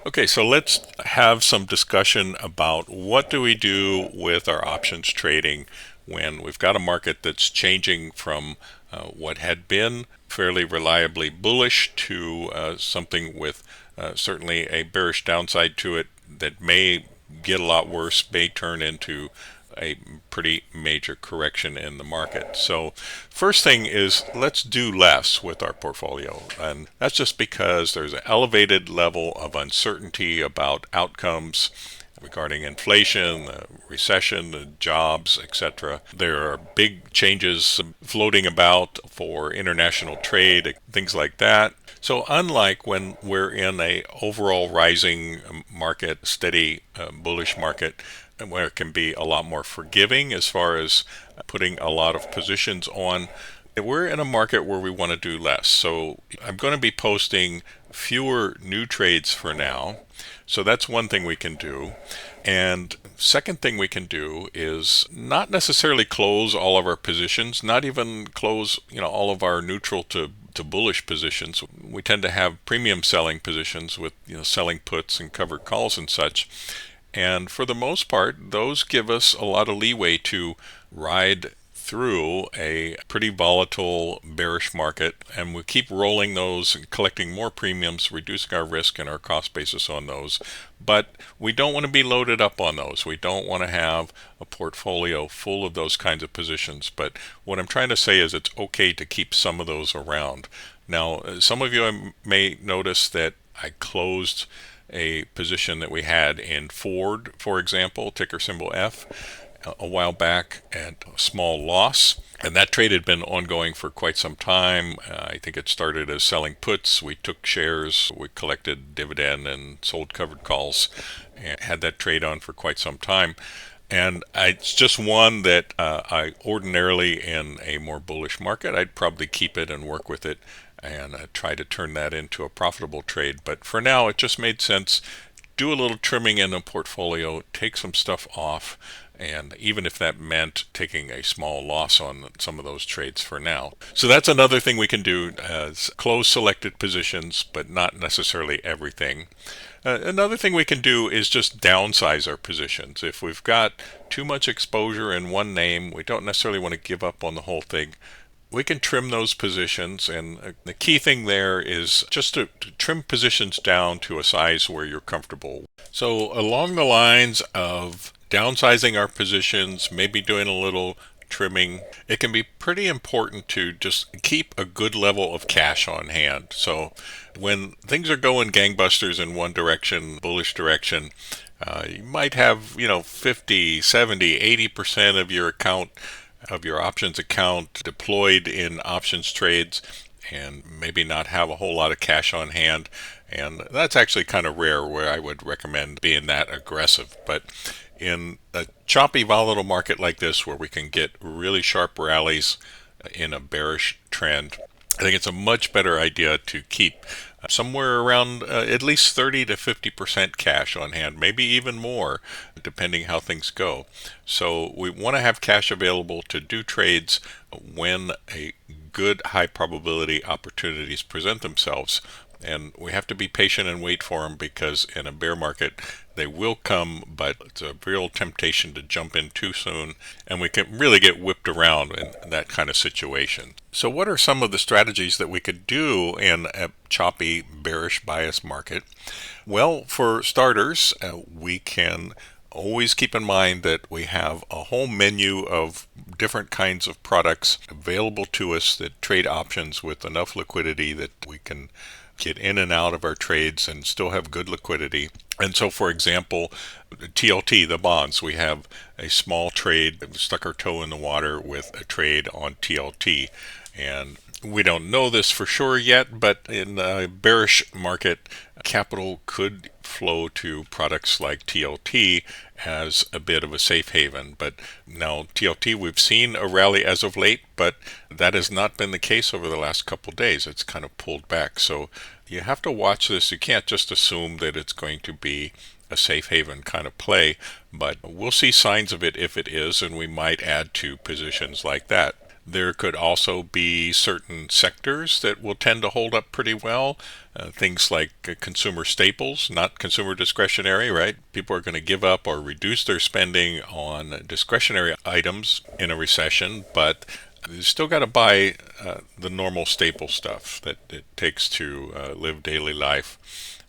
Okay, so let's have some discussion about what do we do with our options trading when we've got a market that's changing from what had been fairly reliably bullish to something with certainly a bearish downside to it that may get a lot worse, may turn into a pretty major correction in the market. So first thing is, let's do less with our portfolio. And that's just because there's an elevated level of uncertainty about outcomes regarding inflation, recession, jobs, etc. There are big changes floating about for international trade, things like that. So unlike when we're in a overall rising market, steady bullish market, where it can be a lot more forgiving as far as putting a lot of positions on, we're in a market where we want to do less. So I'm going to be posting fewer new trades for now. So that's one thing we can do. And second thing we can do is not necessarily close all of our positions, not even close, all of our neutral to bullish positions. We tend to have premium selling positions with, selling puts and covered calls and such. And for the most part, those give us a lot of leeway to ride through a pretty volatile bearish market, and we keep rolling those and collecting more premiums, reducing our risk and our cost basis on those. But we don't want to be loaded up on those. We don't want to have a portfolio full of those kinds of positions. But what I'm trying to say is it's okay to keep some of those around. Now, some of you may notice that I closed a position that we had in Ford, for example, ticker symbol F, a while back at a small loss. And that trade had been ongoing for quite some time. I think it started as selling puts. We took shares, we collected dividend and sold covered calls, and had that trade on for quite some time. And it's just one that I ordinarily, in a more bullish market, I'd probably keep it and work with it and try to turn that into a profitable trade. But for now, it just made sense. Do a little trimming in the portfolio, take some stuff off, and even if that meant taking a small loss on some of those trades for now. So that's another thing we can do, is close selected positions, but not necessarily everything. Another thing we can do is just downsize our positions. If we've got too much exposure in one name, we don't necessarily want to give up on the whole thing. We can trim those positions, and the key thing there is just to trim positions down to a size where you're comfortable. So along the lines of downsizing our positions, maybe doing a little trimming, it can be pretty important to just keep a good level of cash on hand. So when things are going gangbusters in one direction, bullish direction, you might have, 50, 70, 80% of your account, of your options account deployed in options trades, and maybe not have a whole lot of cash on hand. And that's actually kind of rare, where I would recommend being that aggressive. But in a choppy, volatile market like this, where we can get really sharp rallies in a bearish trend, I think it's a much better idea to keep somewhere around at least 30 to 50% cash on hand, maybe even more, depending how things go. So we want to have cash available to do trades when a good high probability opportunities present themselves. And we have to be patient and wait for them, because in a bear market, they will come, but it's a real temptation to jump in too soon, and we can really get whipped around in that kind of situation. So what are some of the strategies that we could do in a choppy, bearish bias market? Well, for starters, we can always keep in mind that we have a whole menu of different kinds of products available to us that trade options with enough liquidity that we can get in and out of our trades and still have good liquidity. And so, for example, TLT, the bonds, we have a small trade, stuck our toe in the water with a trade on TLT. And we don't know this for sure yet, but in a bearish market, capital could flow to products like TLT as a bit of a safe haven. But now TLT, we've seen a rally as of late, but that has not been the case over the last couple of days. It's kind of pulled back. So you have to watch this. You can't just assume that it's going to be a safe haven kind of play, but we'll see signs of it if it is, and we might add to positions like that. There could also be certain sectors that will tend to hold up pretty well. Things like consumer staples, not consumer discretionary, right? People are going to give up or reduce their spending on discretionary items in a recession, but you still got to buy the normal staple stuff that it takes to live daily life.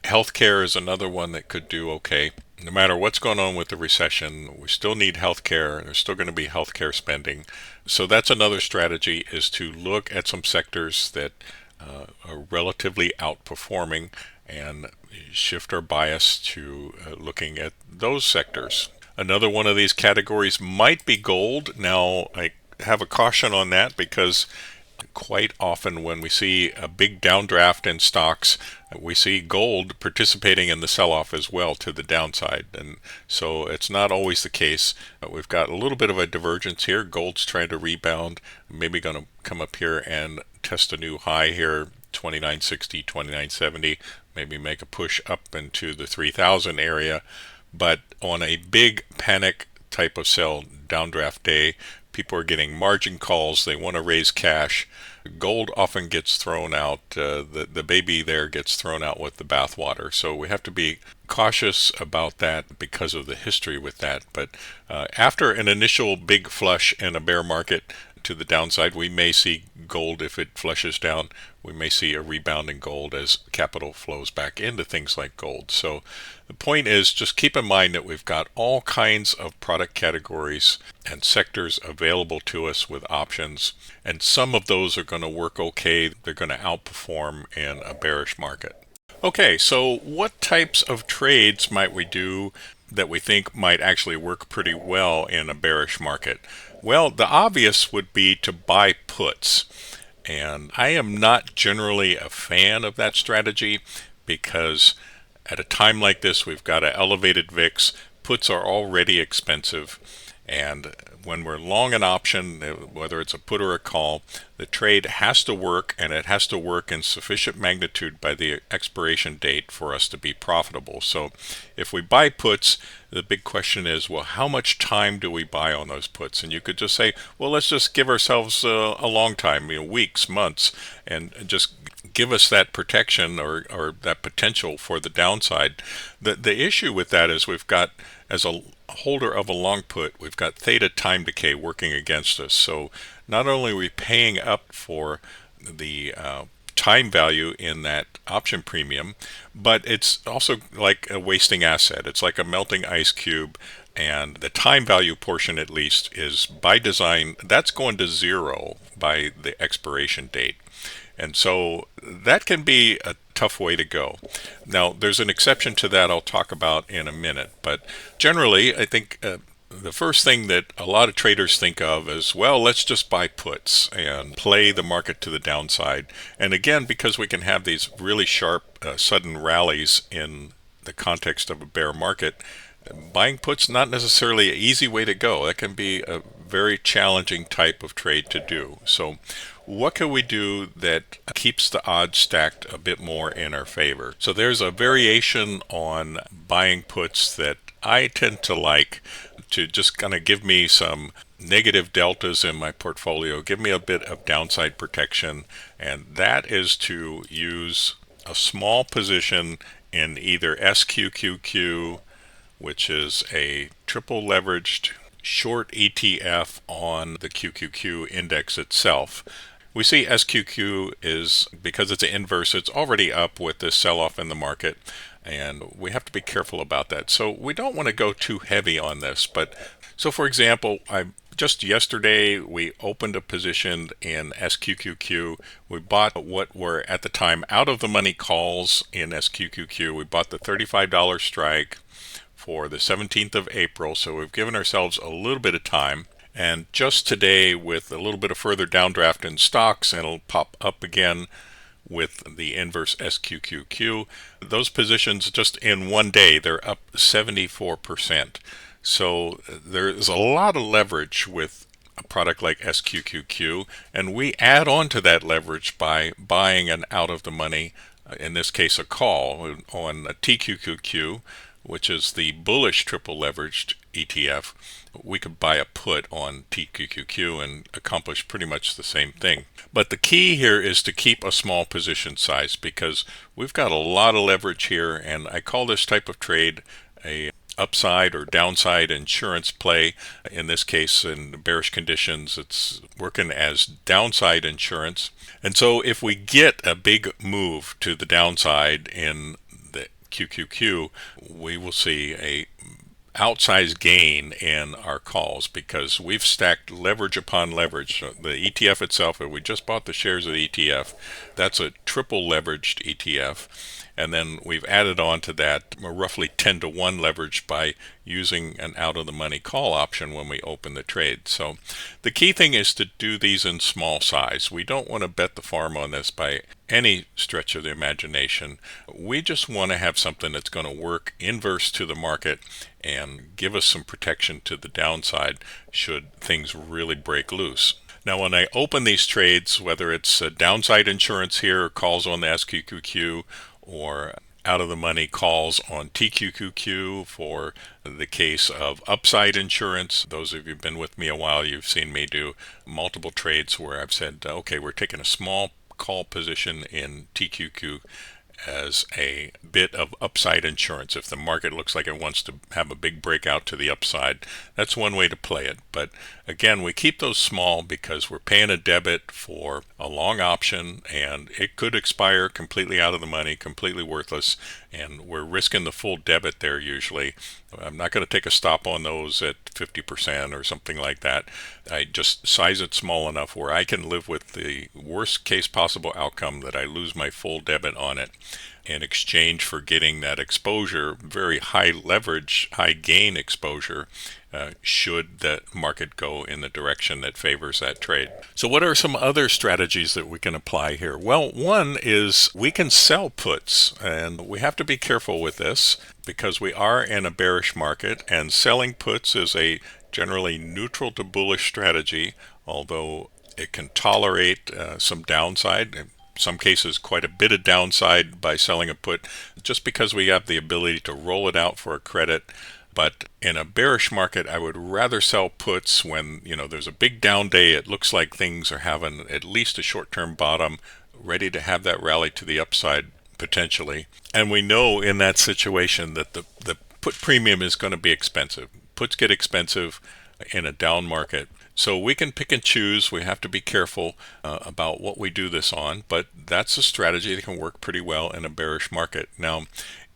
Healthcare is another one that could do okay. No matter what's going on with the recession, we still need healthcare. There's still going to be healthcare spending. So that's another strategy, is to look at some sectors that are relatively outperforming and shift our bias to looking at those sectors. Another one of these categories might be gold. Now, I have a caution on that because quite often when we see a big downdraft in stocks, we see gold participating in the sell-off as well to the downside. And so it's not always the case. We've got a little bit of a divergence here. Gold's trying to rebound, maybe going to come up here and test a new high here, 2960, 2970, maybe make a push up into the 3000 area. But on a big panic type of sell downdraft day, people are getting margin calls. They want to raise cash. Gold often gets thrown out. The baby there gets thrown out with the bathwater. So we have to be cautious about that because of the history with that. But after an initial big flush in a bear market to the downside, we may see gold, if it flushes down, we may see a rebound in gold as capital flows back into things like gold. So the point is, just keep in mind that we've got all kinds of product categories and sectors available to us with options, and some of those are going to work okay. They're going to outperform in a bearish market. Okay, so what types of trades might we do that we think might actually work pretty well in a bearish market? Well, the obvious would be to buy puts. And I am not generally a fan of that strategy because at a time like this, we've got an elevated VIX. Puts are already expensive. And when we're long an option, whether it's a put or a call, the trade has to work, and it has to work in sufficient magnitude by the expiration date for us to be profitable. So if we buy puts, the big question is, well, how much time do we buy on those puts? And you could just say, well, let's just give ourselves a long time, weeks, months, and just give us that protection or that potential for the downside. The issue with that is we've got, as a holder of a long put, we've got theta time decay working against us. So not only are we paying up for the time value in that option premium, but it's also like a wasting asset. It's like a melting ice cube, and the time value portion, at least, is by design, that's going to zero by the expiration date. And so that can be a tough way to go. Now, there's an exception to that I'll talk about in a minute, but generally, I think the first thing that a lot of traders think of is, well, let's just buy puts and play the market to the downside. And again, because we can have these really sharp, sudden rallies in the context of a bear market, buying puts not necessarily an easy way to go. That can be a very challenging type of trade to do. So what can we do that keeps the odds stacked a bit more in our favor? So there's a variation on buying puts that I tend to like, to just kind of give me some negative deltas in my portfolio, give me a bit of downside protection, and that is to use a small position in either SQQQ, which is a triple leveraged short ETF on the QQQ index itself. We see SQQ is, because it's an inverse, it's already up with this sell-off in the market, and we have to be careful about that. So we don't want to go too heavy on this. But so, for example, just yesterday we opened a position in SQQQ. We bought what were at the time out of the money calls in SQQQ. We bought the $35 strike for the 17th of April. So we've given ourselves a little bit of time. And just today, with a little bit of further downdraft in stocks, and it'll pop up again with the inverse SQQQ, those positions just in one day, they're up 74%. So there's a lot of leverage with a product like SQQQ, and we add on to that leverage by buying an out of the money, in this case a call, on a TQQQ. which is the bullish triple leveraged ETF, we could buy a put on TQQQ and accomplish pretty much the same thing. But the key here is to keep a small position size, because we've got a lot of leverage here, and I call this type of trade a upside or downside insurance play. In this case, in bearish conditions, it's working as downside insurance. And so if we get a big move to the downside in the QQQ, we will see a outsized gain in our calls, because we've stacked leverage upon leverage. The ETF itself, if we just bought the shares of the ETF, that's a triple leveraged ETF. And then we've added on to that roughly 10 to 1 leverage by using an out-of-the-money call option when we open the trade. So the key thing is to do these in small size. We don't want to bet the farm on this by any stretch of the imagination. We just want to have something that's going to work inverse to the market and give us some protection to the downside should things really break loose. Now, when I open these trades, whether it's downside insurance here, or calls on the SQQQ, or out-of-the-money calls on TQQQ for the case of upside insurance, those of you who've been with me a while, you've seen me do multiple trades where I've said, okay, we're taking a small call position in TQQ as a bit of upside insurance. If the market looks like it wants to have a big breakout to the upside, that's one way to play it. But again, we keep those small because we're paying a debit for a long option, and it could expire completely out of the money, completely worthless, and we're risking the full debit there usually. I'm not going to take a stop on those at 50% or something like that. I just size it small enough where I can live with the worst case possible outcome, that I lose my full debit on it, in exchange for getting that exposure, very high leverage, high gain exposure, should the market go in the direction that favors that trade. So what are some other strategies that we can apply here? Well, one is we can sell puts, and we have to be careful with this because we are in a bearish market, and selling puts is a generally neutral to bullish strategy, although it can tolerate some downside. In some cases, quite a bit of downside by selling a put, just because we have the ability to roll it out for a credit. But in a bearish market, I would rather sell puts when, there's a big down day. It looks like things are having at least a short-term bottom, ready to have that rally to the upside potentially. And we know in that situation that the put premium is going to be expensive. Puts get expensive in a down market. So we can pick and choose. We have to be careful about what we do this on, but that's a strategy that can work pretty well in a bearish market. Now,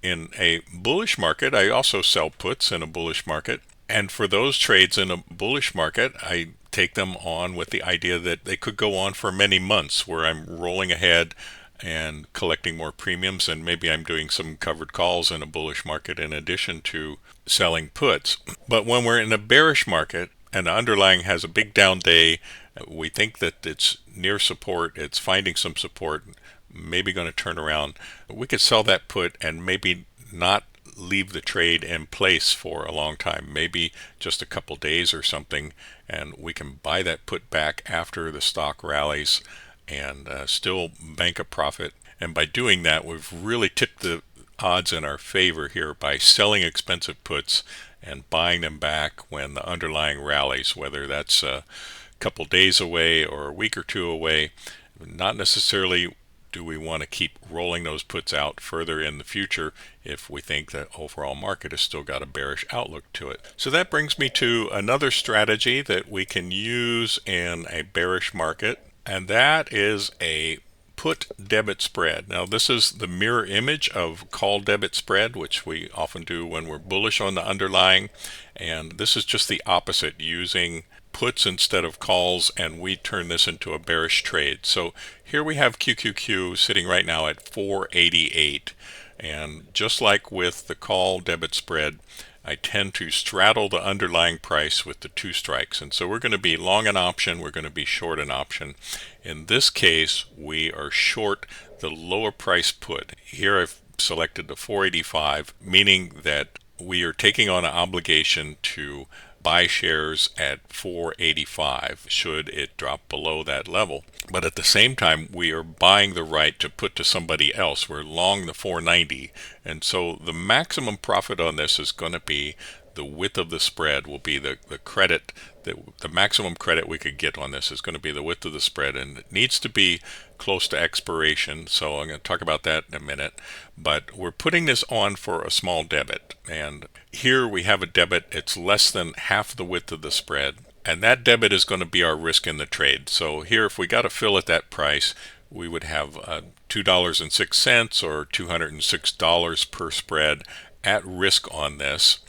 in a bullish market, I also sell puts in a bullish market. And for those trades in a bullish market, I take them on with the idea that they could go on for many months, where I'm rolling ahead and collecting more premiums, and maybe I'm doing some covered calls in a bullish market in addition to selling puts. But when we're in a bearish market and the underlying has a big down day, we think that it's near support, it's finding some support, maybe going to turn around, we could sell that put and maybe not leave the trade in place for a long time, maybe just a couple days or something, and we can buy that put back after the stock rallies and still bank a profit. And by doing that, we've really tipped the odds in our favor here by selling expensive puts and buying them back when the underlying rallies, whether that's a couple days away or a week or two away. Not necessarily do we want to keep rolling those puts out further in the future if we think the overall market has still got a bearish outlook to it. So that brings me to another strategy that we can use in a bearish market, and that is a put debit spread. Now, this is the mirror image of call debit spread, which we often do when we're bullish on the underlying, and this is just the opposite, using puts instead of calls, and we turn this into a bearish trade. So here we have QQQ sitting right now at 488, and just like with the call debit spread, I tend to straddle the underlying price with the two strikes. And so we're going to be long an option, we're going to be short an option. In this case, we are short the lower price put. Here I've selected the 485, meaning that we are taking on an obligation to buy shares at 485 should it drop below that level. But at the same time, we are buying the right to put to somebody else. We're long the 490. And so the maximum profit on this is going to be the width of the spread will be the credit, the maximum credit we could get on this is going to be the width of the spread, and it needs to be close to expiration. So I'm going to talk about that in a minute. But we're putting this on for a small debit, and here we have a debit. It's less than half the width of the spread, and that debit is going to be our risk in the trade. So here, if we got to fill at that price, we would have $2.06 or $206 per spread at risk on this.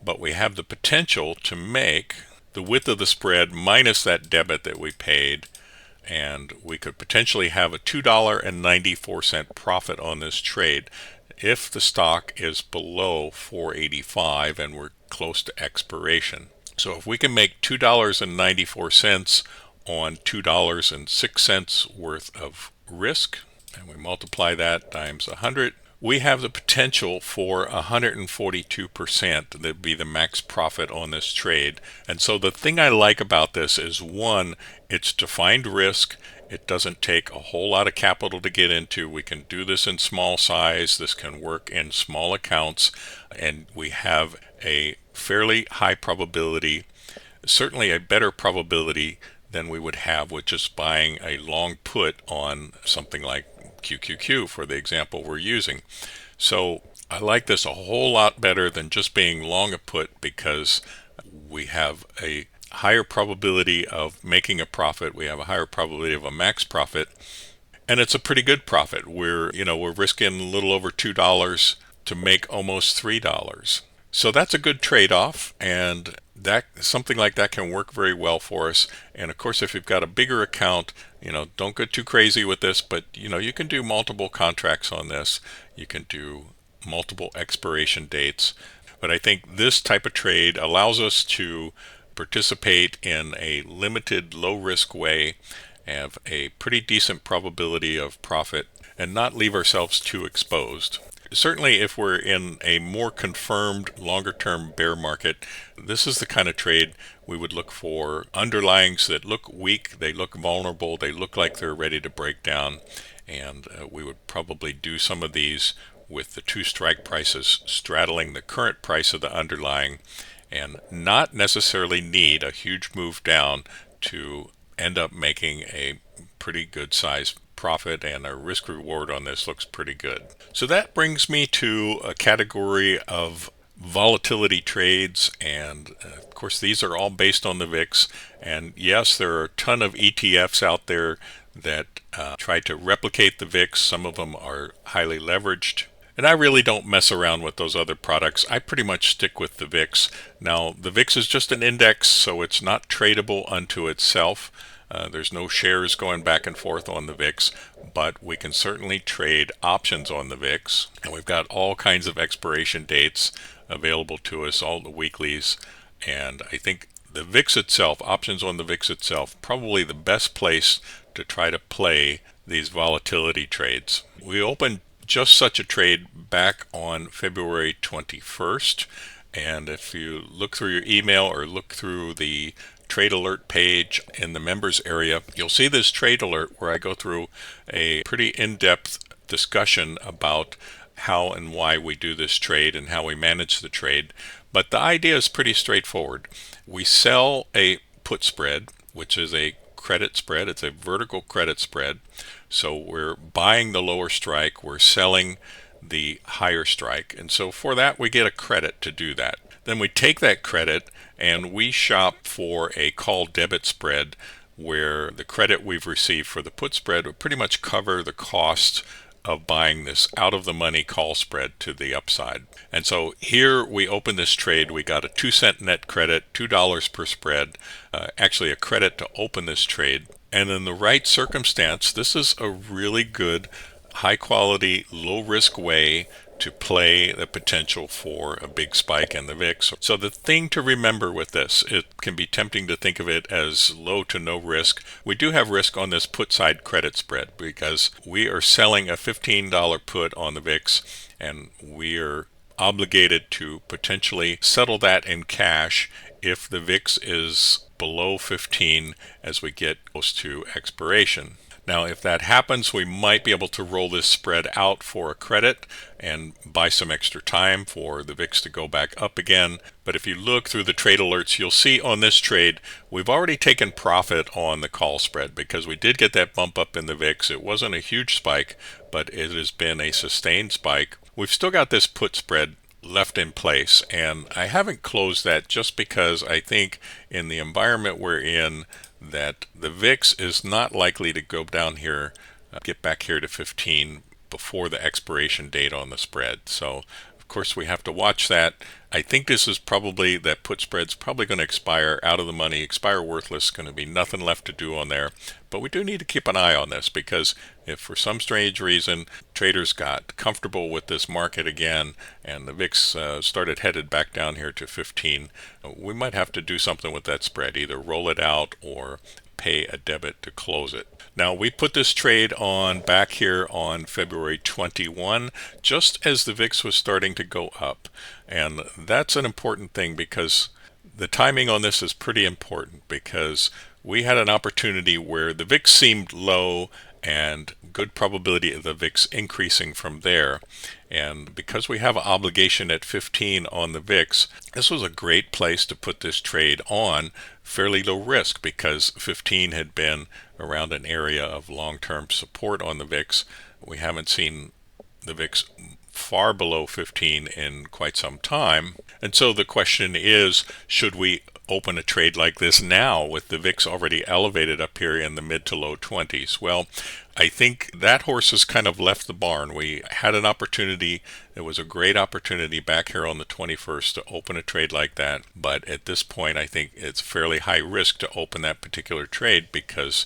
But we have the potential to make the width of the spread minus that debit that we paid, and we could potentially have a $2.94 profit on this trade if the stock is below 485 and we're close to expiration. So if we can make $2.94 on $2.06 worth of risk, and we multiply that times 100, we have the potential for 142%. That'd be the max profit on this trade. And so the thing I like about this is, one, it's defined risk. It doesn't take a whole lot of capital to get into. We can do this in small size. This can work in small accounts. And we have a fairly high probability, certainly a better probability than we would have with just buying a long put on something like QQQ for the example we're using. So I like this a whole lot better than just being long a put, because we have a higher probability of making a profit. We have a higher probability of a max profit, and it's a pretty good profit. We're risking a little over $2 to make almost $3. So that's a good trade-off, and that something like that can work very well for us. And of course, if you've got a bigger account, don't get too crazy with this, but you can do multiple contracts on this. You can do multiple expiration dates. But I think this type of trade allows us to participate in a limited, low-risk way, have a pretty decent probability of profit, and not leave ourselves too exposed. Certainly, if we're in a more confirmed, longer-term bear market, this is the kind of trade we would look for underlyings that look weak, they look vulnerable, they look like they're ready to break down, and we would probably do some of these with the two strike prices straddling the current price of the underlying, and not necessarily need a huge move down to end up making a pretty good size profit, and our risk reward on this looks pretty good. So that brings me to a category of volatility trades, and of course these are all based on the VIX, and yes, there are a ton of ETFs out there that try to replicate the VIX. Some of them are highly leveraged, and I really don't mess around with those other products. I pretty much stick with the VIX. Now, the VIX is just an index, so it's not tradable unto itself. There's no shares going back and forth on the VIX, but we can certainly trade options on the VIX. And we've got all kinds of expiration dates available to us, all the weeklies. And I think the VIX itself, options on the VIX itself, probably the best place to try to play these volatility trades. We opened just such a trade back on February 21st. And if you look through your email or look through the trade alert page in the members area, you'll see this trade alert where I go through a pretty in-depth discussion about how and why we do this trade and how we manage the trade. But the idea is pretty straightforward. We sell a put spread, which is a credit spread. It's a vertical credit spread. So we're buying the lower strike, we're selling the higher strike. And so for that, we get a credit to do that. Then we take that credit and we shop for a call debit spread, where the credit we've received for the put spread would pretty much cover the cost of buying this out of the money call spread to the upside. And so here we open this trade. We got a 2-cent net credit, $2 per spread, actually a credit to open this trade. And in the right circumstance, this is a really good, high quality, low risk way to play the potential for a big spike in the VIX. So the thing to remember with this, it can be tempting to think of it as low to no risk. We do have risk on this put side credit spread because we are selling a $15 put on the VIX, and we are obligated to potentially settle that in cash if the VIX is below 15 as we get close to expiration. Now, if that happens, we might be able to roll this spread out for a credit and buy some extra time for the VIX to go back up again. But if you look through the trade alerts, you'll see on this trade, we've already taken profit on the call spread because we did get that bump up in the VIX. It wasn't a huge spike, but it has been a sustained spike. We've still got this put spread left in place, and I haven't closed that just because I think in the environment we're in that the VIX is not likely to go down here, get back here to 15 before the expiration date on the spread. So of course we have to watch that. I think this is probably, that put spread's probably going to expire out of the money, expire worthless, going to be nothing left to do on there. But we do need to keep an eye on this, because if for some strange reason traders got comfortable with this market again and the VIX started headed back down here to 15, we might have to do something with that spread, either roll it out or pay a debit to close it. Now, we put this trade on back here on February 21, just as the VIX was starting to go up. And that's an important thing, because the timing on this is pretty important, because we had an opportunity where the VIX seemed low and good probability of the VIX increasing from there. And because we have an obligation at 15 on the VIX, this was a great place to put this trade on fairly low risk, because 15 had been around an area of long-term support on the VIX. We haven't seen the VIX far below 15 in quite some time. And so the question is, should we open a trade like this now with the VIX already elevated up here in the mid to low 20s? Well, I think that horse has kind of left the barn. We had an opportunity. It was a great opportunity back here on the 21st to open a trade like that. But at this point, I think it's fairly high risk to open that particular trade, because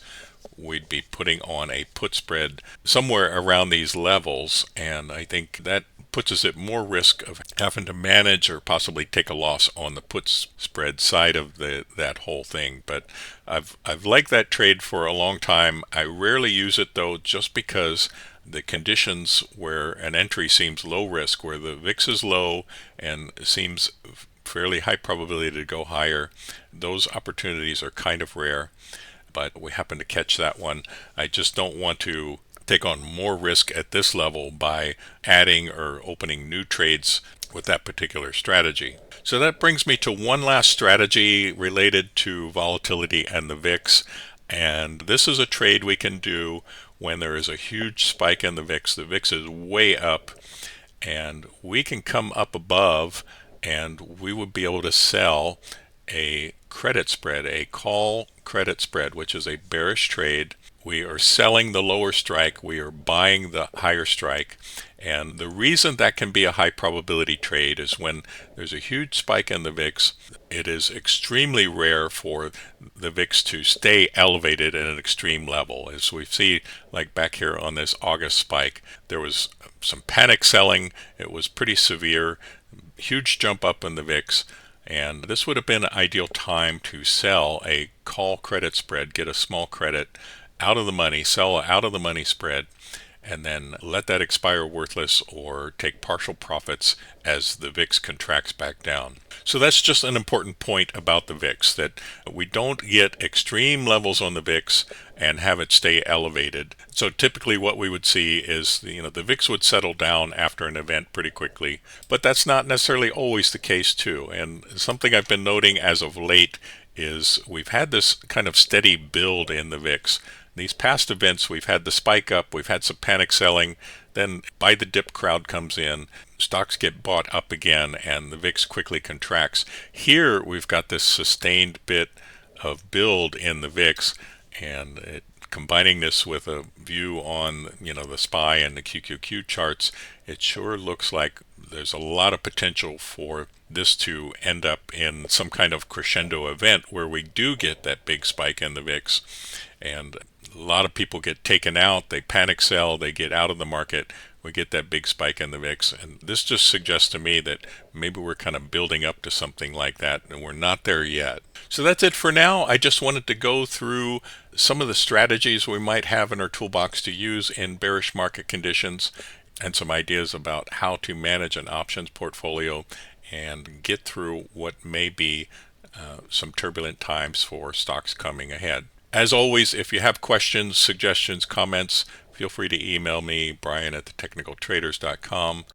we'd be putting on a put spread somewhere around these levels. And I think that puts us at more risk of having to manage or possibly take a loss on the put spread side of that whole thing. But I've liked that trade for a long time. I rarely use it though, just because the conditions where an entry seems low risk, where the VIX is low and seems fairly high probability to go higher, those opportunities are kind of rare. But we happen to catch that one. I just don't want to take on more risk at this level by adding or opening new trades with that particular strategy. So that brings me to one last strategy related to volatility and the VIX. And this is a trade we can do when there is a huge spike in the VIX. The VIX is way up, and we can come up above, and we would be able to sell a credit spread, a call credit spread, which is a bearish trade. We are selling the lower strike, we are buying the higher strike. And the reason that can be a high probability trade is when there's a huge spike in the VIX, it is extremely rare for the VIX to stay elevated at an extreme level. As we see, like back here on this August spike, there was some panic selling. It was pretty severe, huge jump up in the VIX. And this would have been an ideal time to sell a call credit spread, get a small credit out of the money, sell out of the money spread, and then let that expire worthless or take partial profits as the VIX contracts back down. So that's just an important point about the VIX, that we don't get extreme levels on the VIX and have it stay elevated. So typically what we would see is the VIX would settle down after an event pretty quickly, but that's not necessarily always the case too. And something I've been noting as of late is we've had this kind of steady build in the VIX. These past events, we've had the spike up, we've had some panic selling, then buy the dip crowd comes in, stocks get bought up again, and the VIX quickly contracts. Here we've got this sustained bit of build in the VIX, and combining this with a view on the SPY and the QQQ charts, it sure looks like there's a lot of potential for this to end up in some kind of crescendo event where we do get that big spike in the VIX, and a lot of people get taken out, they panic sell, they get out of the market, we get that big spike in the VIX. And this just suggests to me that maybe we're kind of building up to something like that, and we're not there yet. So that's it for now. I just wanted to go through some of the strategies we might have in our toolbox to use in bearish market conditions, and some ideas about how to manage an options portfolio and get through what may be some turbulent times for stocks coming ahead. As always, if you have questions, suggestions, comments, feel free to email me, Brian at thetechnicaltraders.com.